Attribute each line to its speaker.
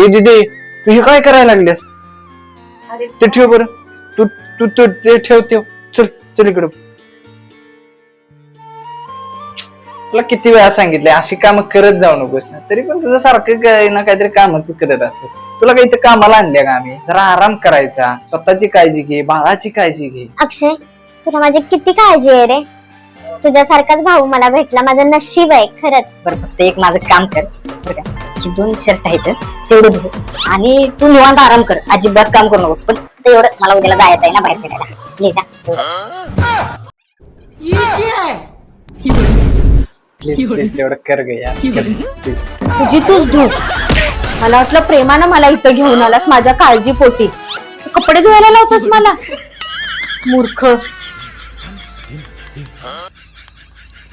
Speaker 1: ए दिदे तू हे काय करायला लागल्यास?
Speaker 2: अरे
Speaker 1: ते ठेव बरं. तू तू तू ते ठेव. चल चल इकडं. तुला किती वेळा सांगितलंय अशी कामं करत जाऊ नकोस, तरी पण तुझं सारखं काही ना काहीतरी कामच करत असते. तुला काही कामाला आणल्या का आम्ही? जरा आराम करायचा, स्वतःची काळजी घे, बाळाची काळजी घे.
Speaker 3: अक्षय, तुला माझी किती काळजी आहे रे. तुझ्यासारखाच भाऊ मला भेटला, माझं नशीब आहे खरंच.
Speaker 2: बरं फक्त एक माझं काम कर बरं का, अशी 2 शर्ट आहेत तेवढे धुव आणि तू निवांत आराम कर, अजिबात काम करू नको. पण तेवढं मला उद्याला जायचं आहे ना बाहेर फिरायला, प्लीज
Speaker 1: प्लीज तेवढं कर ग यार, प्लीज.
Speaker 4: तुझी तूच धू. मला वाटलं प्रेमानं मला इथं घेऊन आलास माझ्या काळजी पोटी. कपडे धुवायला लावतोस मला, मूर्ख.